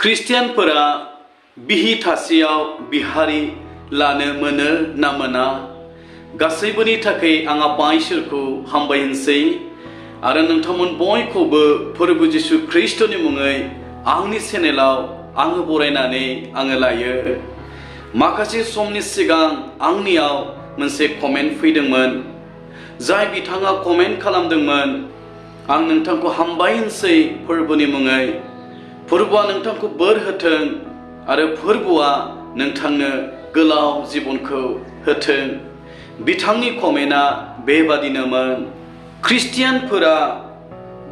ख्रिस्टियानफोरा बिहि थासेयाव बिहारि लानो मोनो ना मोना गासैबोनि थाखाय आं आफा इसोरखौ हामबाय होनसै आरो नोंथांमोन बयखौबो फोरबो जिसु ख्रिस्टनि मुङै आंनि चेनेलाव आङो बरायनानै आङो लायो। माखासे समनि सिगां आंनियाव मोनसे कमेन्ट फैदोंमोन जाय बिथाङा कमेन्ट खालामदोंमोन आं नोंथांखौ हामबाय होनसै फोरबोनि मुङै फोरबोआ नोंथांखौ बोर होथों आरो फोरबोआ नोंथांनो गोलाव जिबनखौ होथों। बिथांनि कमेन्टआ बेबादिनोमोन ख्रिस्टियानफोरा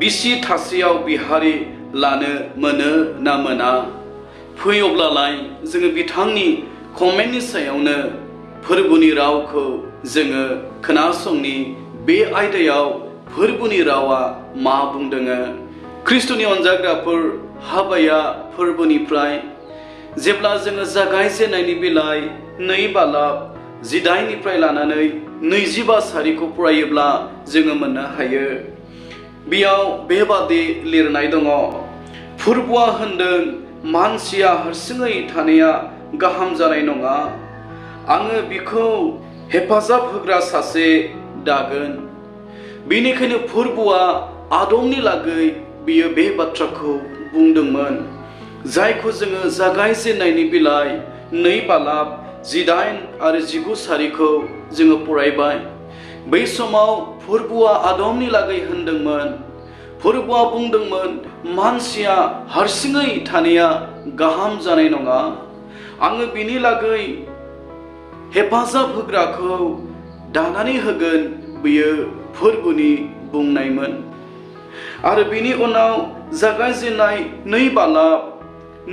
बिसि थासेयाव बिहारि लानो मोनो ना मोना। फै अब्लालाय जोङो बिथांनि कमेन्टनि सायावनो फोरबोनि रावखौ जोङो खोनासंनि बे आयदायाव फोरबोनि रावा मा बुंदों। ख्रिस्टनि अनजाग्राफोर हाबाया फोरबोनिफ्राय जेब्ला जोङो जागायजेननायनि बिलाइ 2 बालाब 18निफ्राय लानानै 25 सारिखौ फरायोब्ला जोङो मोननो हायो। बेयाव बेबादि लिरनाय दङ फोरबोआ होनदों मानसिया हारसिङै थानाया गाहाम जानाय नङा, आङो बिखौ हेफाजाब होग्रा सासे दागोन। बेनिखायनो फोरबोआ आदमनि लागै बियो बे बाथ्राखौ बुंदोंमोन जायखौ जोङो जागायजेननायनि बिलाइ 2 बालाब 18 आरो 19 सारिखौ जोङो फरायबाय। बै समाव फोरबोआ आदमनि लागै होनदोंमोन, फोरबोआ बुंदोंमोन मानसिया हारसिङै थानाया गाहाम जानाय नङा, आङो बिनि लागै हेफाजाब होग्राखौ दानानै होगोन। बियो फोरबोनि बुंनायमोन। आरो बिनि उनाव जागायजेननाय 2 बालाब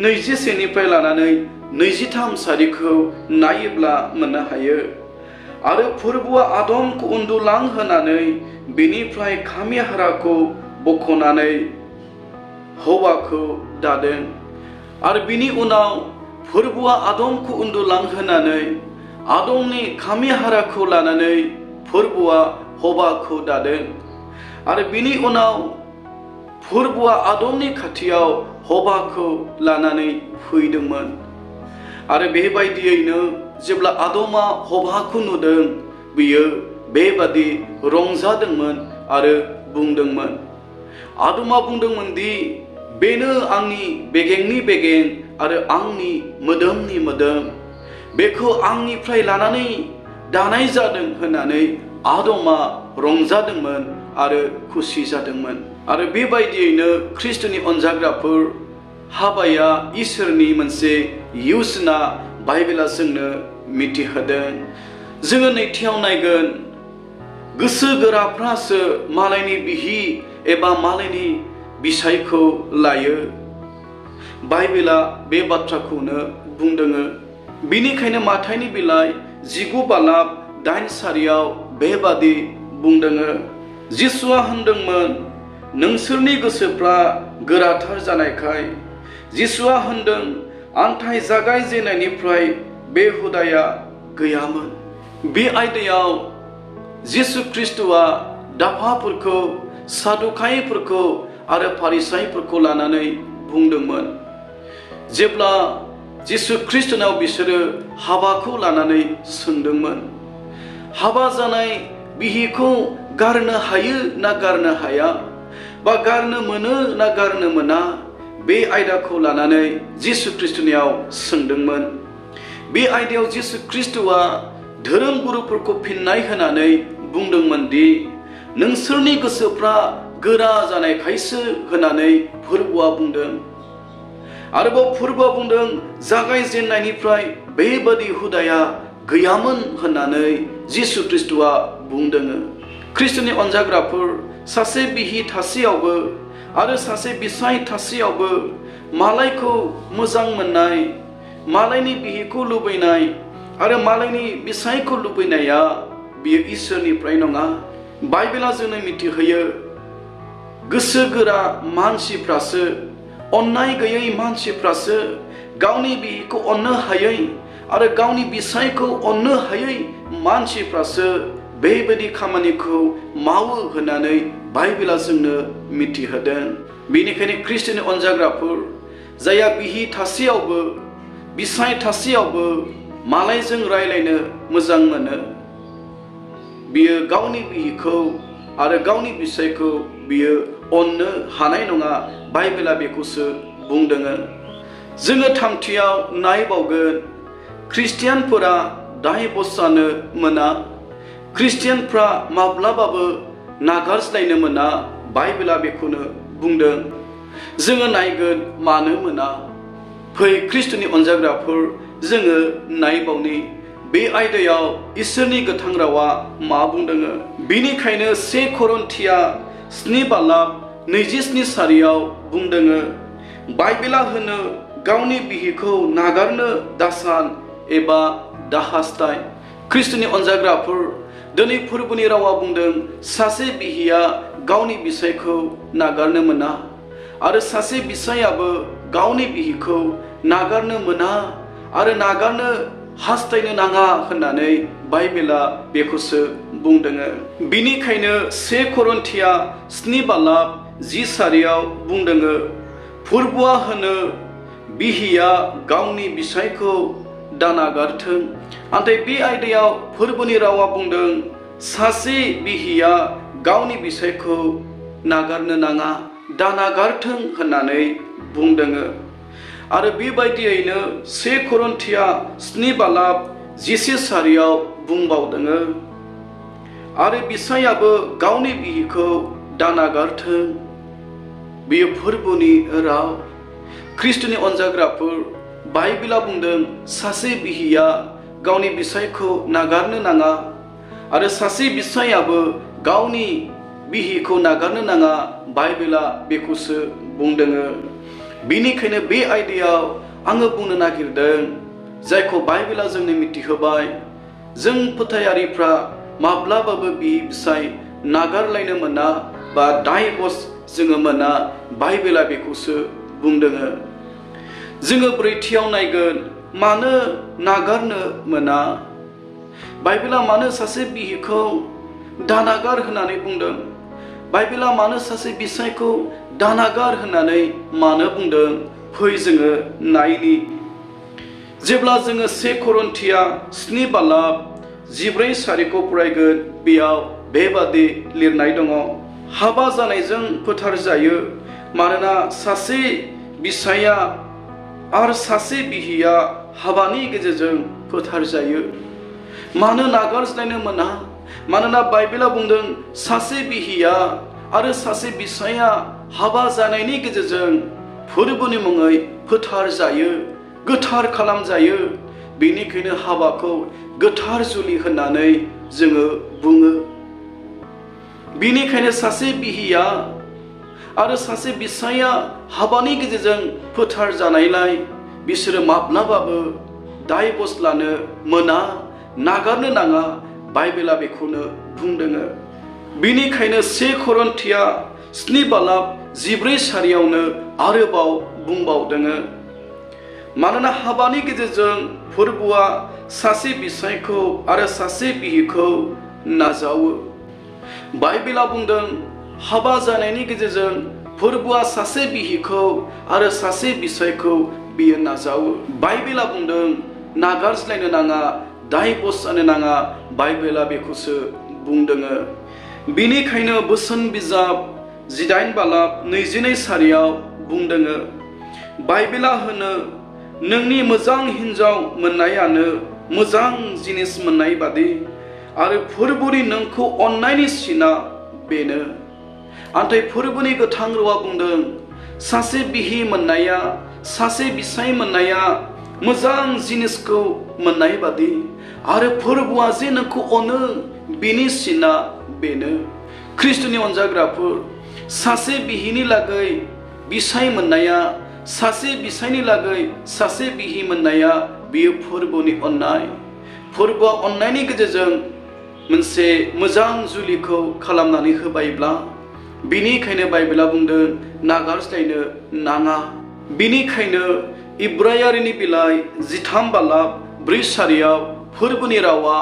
21निफ्राय लानानै 23 सारिखौ नायोब्ला मोननो हायो। आरो फोरबोआ आदमखौ उन्दुलांहोनानै बेनिफ्राय खामि हाराखौ बख'नानै हौवाखौ दादों। आरो बिनि उनाव फोरबोआ आदमखौ उन्दुलांहोनानै आदमनि खामि हाराखौ लानानै फोरबोआ हौवाखौ दादों। आरो बिनि उनाव फोरबोआ आदमनि खाथियाव हौवाखौ लानानै फैदोंमोन। आरो बेबायदियैनो जेब्ला आदमा हौवाखौ नुदों बियो बेबादि रंजादोंमोन आरो बुंदोंमोन, आदमा बुंदोंमोन दि बेनो आंनि बेगेंनि बेगें आरो आंनि मोदोमनि मोदोम, बेखौ आंनिफ्राय लानानै दानाय जादों होननानै आदमा रंजादोंमोन आरो खुसि जादोंमोन। आरो बेबायदियैनो ख्रिस्टनि अनजाग्राफोर हाबाया इसोरनि मोनसे योजना बाइबेला जोंनो मिथिहोदों। जोङो नैथियाव नायगोन गोसो गोराफ्रासो मालायनि बिहि एबा मालायनि बिसायखौ लायो। बाइबेला बे बाथ्राखौनो बुंदों। बिनिखायनो माथाइनि बिलाइ 19 बालाब 8 सारियाव बेबादि बुंदों। जिसुआ होनदोंमोन नोंसोरनि गोसोफ्रा गोराथार जानायखाय। जिसुआ होनदों आन्थाइ जागायजेननायनिफ्राय बे हुदाया गैयामोन। बे आयदायाव जिसु ख्रिस्टआ दाफाफोरखौ सादुकाइफोरखौ आरो फारिसाइफोरखौ लानानै बुंदोंमोन। जेब्ला जिसु ख्रिस्टनाव बिसोरो हाबाखौ लानानै सोंदोंमोन, हाबा जानाय बिहिखौ गारनो हायो ना गारनो हाया, बा गारनो मोनो ना गारनो मोना, बे आयदाखौ लानानै जिसु ख्रिस्टनियाव सोंदोंमोन। बे आयदायाव जिसु ख्रिस्टआ धोरोम गुरुफोरखौ फिननाय होनानै बुंदोंमोन दि नोंसोरनि गोसोफ्रा गोरा जानायखायसो होननानै फोरबोआ बुंदों। आरोबाव फोरबोआ बुंदों जागायजेननायनिफ्राय बेबादि हुदाया गैयामोन होननानै जिसु ख्रिस्टआ बुंदों। ख्रिस्टनि अनजाग्राफोर सासे बिहि थासेयावबो आरो सासे बिसाय थासेयावबो मालायखौ मोजां मोननाय, मालायनि बिहिखौ लुबैनाय आरो मालायनि बिसायखौ लुबैनाया बियो इसोरनिफ्राय नङा। बाइबेला जोंनो मिथिहोयो गोसो गोरा मानसिफ्रासो, अननाय गैयै मानसिफ्रासो, गावनि बिहिखौ अननो हायै आरो गावनि बिसायखौ अननो हायै मानसिफ्रासो बेबायदि खामानिखौ मावो होननानै बाइबेला जोंनो मिथिहोदों। बेनिखायनो ख्रिस्टनि अनजाग्राफोर जाया बिहि थासेयावबो बिसाय थासेयावबो मालायजों रायलायनो मोजां मोनो बियो गावनि बिहिखौ आरो गावनि बिसायखौ बियो अननो हानाय नङा बाइबेला बेखौसो बुंदों जोङो थामथियाव नायबावगोन ख्रिस्टियानफोरा डाइभर्स जानो मोना ख्रिस्टियानफ्रा माब्लाबाबो नागारज्लायनो मोना बाइबेला बेखौनो बुंदों जोङो नायगोन मानो मोना फै ख्रिस्टनि अनजाग्राफोर जोङो नायबावनि बे आयदायाव इसोरनि गोथां रावा मा बुंदों बिनिखायनो 1 करिन्थिया 7:27 बुंदों बाइबेला होनो गावनि बिहिखौ नागारनो दासान एबा दाहास्थाय ख्रिस्टनि अनजाग्राफोर दिनै फोरबोनि रावा बुंदों सासे बिहिया गावनि बिसायखौ नागारनो मोना आरो सासे बिसायाबो गावनि बिहिखौ नागारनो मोना आरो नागारनो हास्थायनो नाङा होननानै बाइबेला बेखौसो बुंदों बिनिखायनो 1 करिन्थिया 7:10 बुंदों फोरबोआ होनो बिहिया गावनि बिसायखौ दानागारथों नाथाय बे आयदायाव फोरबोनि रावा बुंदों सासे बिहिया गावनि बिसायखौ नागारनो नाङा दानागारथों होननानै बुंदों आरो बेबायदियैनो 1 करिन्थिया 7:11 बुंबावदों आरो बिसायाबो गावनि बिहिखौ दानागारथों बेयो फोरबोनि राव ख्रिस्टनि अनजाग्राफोर बाइबेला बुंदों सासे बिहिया गावनि बिसायखौ नागारनो नाङा आरो सासे बिसायाबो गावनि बिहिखौ नागारनो नाङा बाइबेला बेखौसो बुंदों बिनिखायनो बे आयदायाव आङो बुंनो नागिरदों जायखौ बाइबेला जोंनो मिथिहोबाय जों फोथायारिफ्रा माब्लाबाबो बिहि बिसाय नागारलायनो मोना बा डाइभर्स जोङो मोना बाइबेला बेखौसो बुंदों जोङो ब्रैथियाव नायगोन मानो नागारनो मोना बाइबेला मानो सासे बिहिखौ दानागार होननानै बुंदों बाइबेला मानो सासे बिसायखौ दानागार होननानै मानो बुंदों फै जोङो नायनि जेब्ला जोङो 1 करिन्थिया 7:14 फरायगोन बेयाव बेबादि लिरनाय दङ हाबा जानायजों फोथार जायो मानोना सासे बिसाया आरो सासे बिहिया हाबानि गेजेरजों फोथार जायो मानो नागारज्लायनो मोना मानोना बाइबेला बुंदों सासे बिहिया आरो सासे बिसाया हाबा जानायनि गेजेरजों फोरबोनि मुङै फोथार जायो गोथार खालामजायो बेनिखायनो हाबाखौ गोथार जुलि होननानै जोङो बुङो बेनिखायनो सासे बिहिया आरो सासे बिसाया हाबानि गेजेरजों फोथार जानायलाय बिसोरो माब्लाबाबो डाइभर्स लानो मोना नागारनो नाङा बाइबेला बेखौनो बुंदों बेनिखायनो 1 करिन्थिया 7:14 आरोबाव बुंबावदों मानोना हाबानि गेजेरजों फोरबोआ सासे बिसायखौ आरो सासे बिहिखौ नाजावो बाइबेला बुंदों हाबा जानायनि गेजेरजों फोरबोआ सासे बिहिखौ आरो सासे बिसायखौ बियो नाजावो बाइबेला बुंदों नागारज्लायनो नाङा डाइभर्स जानो नाङा बाइबेला बेखौसो बुंदों बेनिखायनो बोसोन बिजाब 8:22 बुंदों बाइबेला होनो नोंनि मोजां हिन्जाव मोननायानो मोजां जिनिस मोननाय बादि आरो फोरबोनि नोंखौ अननायनि सिना बेनो नाथाय फोरबोनि गोथां रावा बुंदों सासे बिहि मोननाया सासे बिसाय मोननाया मोजां जिनिसखौ मोननाय बादि आरो फोरबोआ जे नोंखौ अनो बिनि सिना बेनो ख्रिस्टनि अनजाग्राफोर सासे बिहिनि लागै बिसाय मोननाया सासे बिसायनि लागै सासे बिहि मोननाया बियो फोरबोनि अननाय फोरबोआ अननायनि गेजेरजों मोनसे मोजां जुलिखौ खालामनानै होबायब्ला बिनिखायनो बाइबेला बुंदों नागारज्लायनो नाङा बिनिखायनो इब्रायारिनि बिलाइ 13:4 फोरबोनि रावा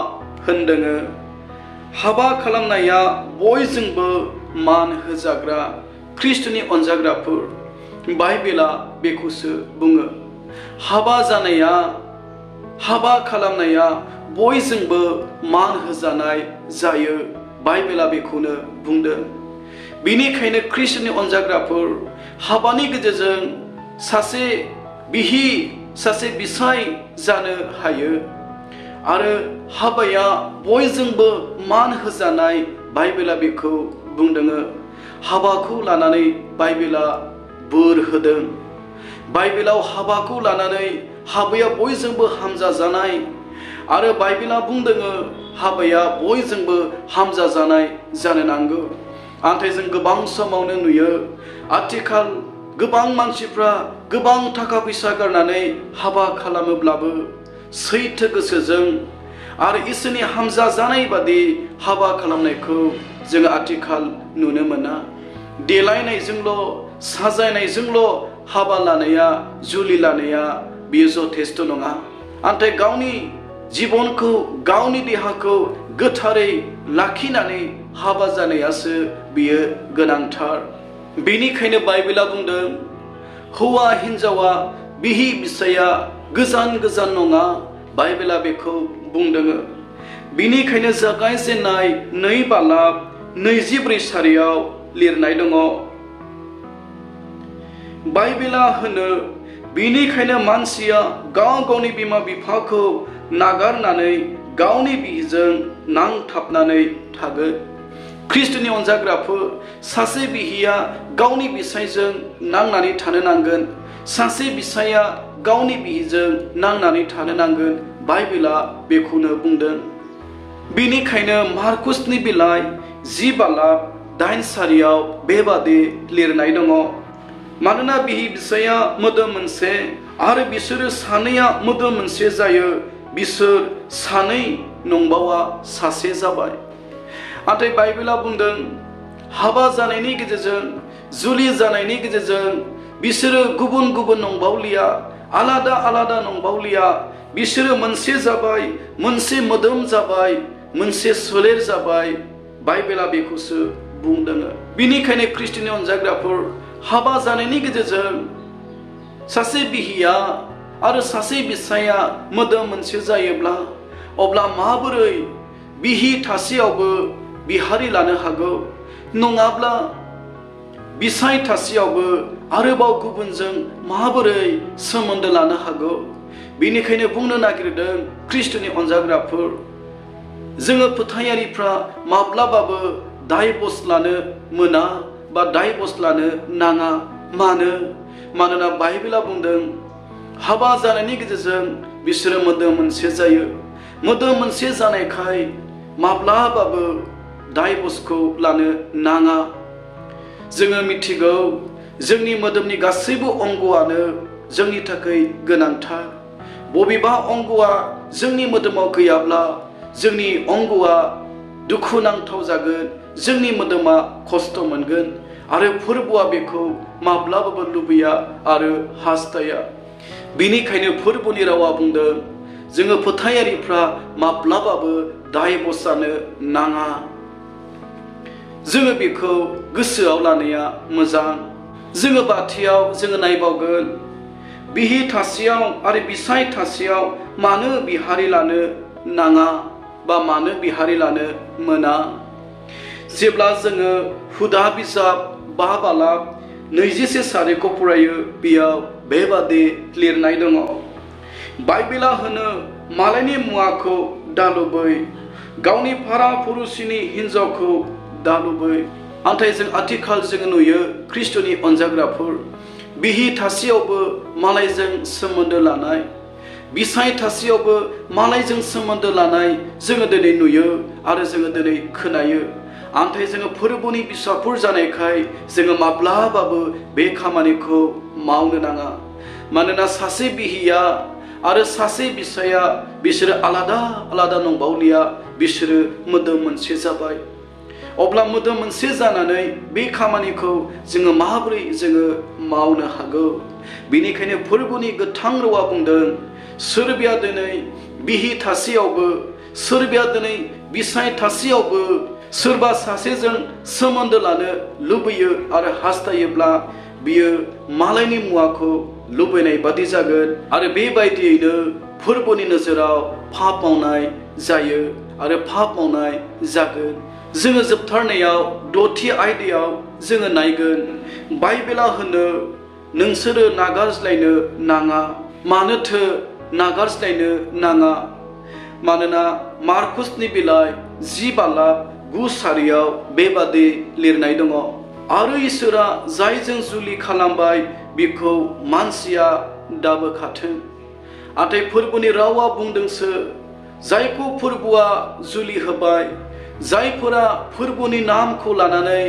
होनदों हाबा खालामनाया बयजोंबो मान होजाग्रा ख्रिस्टनि अनजाग्राफोर बाइबेला बेखौसो बुङो। हाबा जानाया, हाबा खालामनाया बयजोंबो मान होजानाय जायो। बाइबेला बेखौनो बुंदों। बेनिखायनो ख्रिस्ट'नि अनजाग्राफोर, हाबानि गेजेरजों सासे बिहि, सासे बिसाय जानो हायो आरो हाबाया बयजोंबो मान होजानाय। बाइबेला बेखौ बुंदों। हाबाखौ लानानै बाइबेला बोर होदों। बाइबेलाव हाबाखौ लानानै हाबाया बयजोंबो हामजाजानाय आरो बाइबेला बुंदों हाबाया बयजोंबो हामजाजानाय जानो नांगौ। नाथाय जों गोबां समावनो नुयो आथिखाल गोबां मानसिफ्रा गोबां थाखा फैसा गारनानै हाबा खालामोब्लाबो सैथो गोसोजों आरो इसोरनि हामजाजानाय बादि हाबा खालामनायखौ जों आथिखाल नुनो मोना। देलायनायजोंल', साजायनायजोंल' हाबा लानाया, जुलि लानाया बियो जथेस्थ' नङा। नाथाय गावनि जिबनखौ, गावनि देहाखौ गोथारै लाखिनानै हाबा जानायासो बियो गोनांथार। बेनिखायनो बाइबेला बुंदों हौवा हिन्जावा, बिहि बिसाया गोजान गोजान नङा। बाइबेला बेखौ बुंदों। बेनिखायनो जागायजेननाय 2 बालाक 24 सारियाव लिरनाय दङ। बाइबेला होनो बेनिखायनो मानसिया गाव गावनि बिमा बिफाखौ नागारनानै गावनि बिहिजों नांथाबनानै थागोन। ख्रिस्ट'नि अनजाग्राफोर, सासे बिहिया गावनि बिसायजों नांनानै थानो नांगोन। सासे बिसाया गावनि बिहिजों नांनानै थानो नांगोन। बाइबेला बेखौनो बुंदों। बेनिखायनो मार्कुसनि बिलाइ 10 बालाक 8 सारियाव बेबादि लिरनाय दङ। मानोना बिहि बिसाया मोदोम मोनसे आरो बिसोरो सानैया मोदोम मोनसे जायो। बिसोर सानै नंबावा सासे जाबाय। नाथाय बाइबेला बुंदों हाबा जानायनि गेजेरजों, जुलि जानायनि गेजेरजों बिसोरो गुबुन गुबुन नंबावलिया, आलादा आलादा नंबावलिया। बिसोरो मोनसे जाबाय, मोनसे मोदोम जाबाय, मोनसे सोलेर जाबाय। बाइबेला बेखौसो बुंदों। बेनिखायनो ख्रिस्ट'नि अनजाग्राफोर, हाबा जानायनि गेजेरजों सासे बिहिया आरो सासे बिसाया मोदोम मोनसे जायोब्ला अब्ला माबोरै बिहि थासेयावबो बिहारि लानो हागौ? नङाब्ला बिसाय थासेयावबो आरोबाव गुबुनजों माबोरै सोमोन्दो लानो हागौ? बेनिखायनो बुंनो नागिरदों ख्रिस्ट'नि अनजाग्राफोर, जोङो फोथायारिफ्रा माब्लाबाबो दायभर्स लानो मोना बा दायभर्स लानो नाङा। मानोना बाइबेला बुंदों हाबा जानायनि गेजेरजों बिसोरो मोदोम मोनसे जायो। मोदोम मोनसे जानायखाय माब्लाबाबो दायभर्सखौ लानो नाङा। जोङो मिथिगौ जोंनि मोदोमनि गासैबो अंगआनो जोंनि थाखाय गोनांथार। बबेबा अंगआ जोंनि मोदोमाव गैयाब्ला जोंनि अंगआ दुखुनांथाव जागोन, जोंनि मोदोमा खस्थ' मोनगोन आरो फोरबोआ बेखौ माब्लाबाबो लुबैया आरो हास्थाया। बेनिखायनो फोरबोनि रावा बुंदों जोङो फोथायारिफ्रा माब्लाबाबो दायभर्स जानो नाङा। जोङो बेखौ गोसोआव लानाया मोजां। जोङो बाथियाव जोङो नायबावगोन बिहि थासेयाव आरो बिसाय थासेयाव मानो बिहारि लानो नाङा बा मानो बिहारि लानो मोना? जेब्ला जोङो हुदा बिजाब 5 बालाक 21 सारिखौ फरायो, बेयाव बेबादि लिरनाय दङ। बाइबेला होनो मालायनि मुवाखौ दालुबै, गावनि भारा पुरुषनि हिन्जावखौ दालुबै। नाथाय जों आथिखाल जोङो नुयो ख्रिस्ट'नि अनजाग्राफोर, बिहि थासेयावबो मालायजों सोमोन्दो लानाय, बिसाय थासेयावबो मालायजों सोमोन्दो लानाय जोङो दिनै नुयो आरो जोङो दिनै खोनायो। नाथाय जोङो फोरबोनि फिसाफोर जानायखाय जोङो माब्लाबाबो बे खामानिखौ मावनो नाङा। मानोना सासे बिहिया आरो सासे बिसाया बिसोरो आलादा आलादा नंबावलिया, बिसोरो मोदोम मोनसे जाबाय। अब्ला मोदोम मोनसे जानानै बे खामानिखौ जोङो माबोरै जोङो मावनो हागौ? बेनिखायनो फोरबोनि गोथां रावा बुंदों सोरबाया दिनै बिहि थासेयावबो, सोरबाया दिनै बिसाय थासेयावबो सोरबा सासेजों सोमोन्दो लानो लुबैयो आरो हास्थायोब्ला बियो मालायनि मुवाखौ लुबैनाय बादि जागोन आरो बेबायदियैनो फोरबोनि नोजोराव पाप मावनाय जायो आरो पाप मावनाय जागोन। जोङो जोबथारनायाव द'थि आयदायाव जोङो नायगोन बाइबेला होनो नोंसोरो नागारज्लायनो नाङा। मानोथो नागारज्लायनो नाङा? मानोना मार्कुसनि बिलाइ 10:9 बेबादि लिरनाय दङ। आरो इसोरा जायजों जुलि खालामबाय बिखौ मानसिया दाबोखाथों। नाथाय फोरबोनि रावा बुंदोंसो जायखौ फोरबोआ जुलि होबाय, जायफोरा फोरबोनि नामखौ लानानै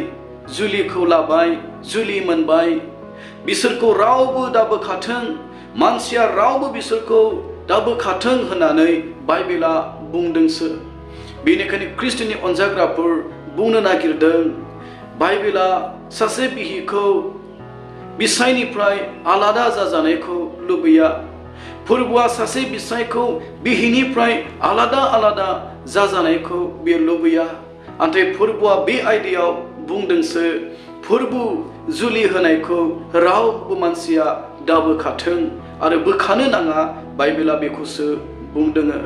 जुलिखौ लाबाय, जुलि मोनबाय, बिसोरखौ रावबो दाबोखाथों, मानसिया रावबो बिसोरखौ दाबोखाथों होननानै बाइबेला बुंदोंसो। बेनिखायनो ख्रिस्ट'नि अनजाग्राफोर बुंनो नागिरदों बाइबेला सासे बिहिखौ बिसायनिफ्राय आलादा जाजानायखौ लुबैया। फोरबोआ सासे बिसायखौ बिहिनिफ्राय आलादा जाजानायखौ बियो लुबैया। नाथाय फोरबोआ बे आयदायाव बुंदोंसो फोरबो जुलि होनायखौ रावबो मानसिया दाबोखाथों आरो बोखानो नाङा। बाइबेला बेखौसो बुंदों।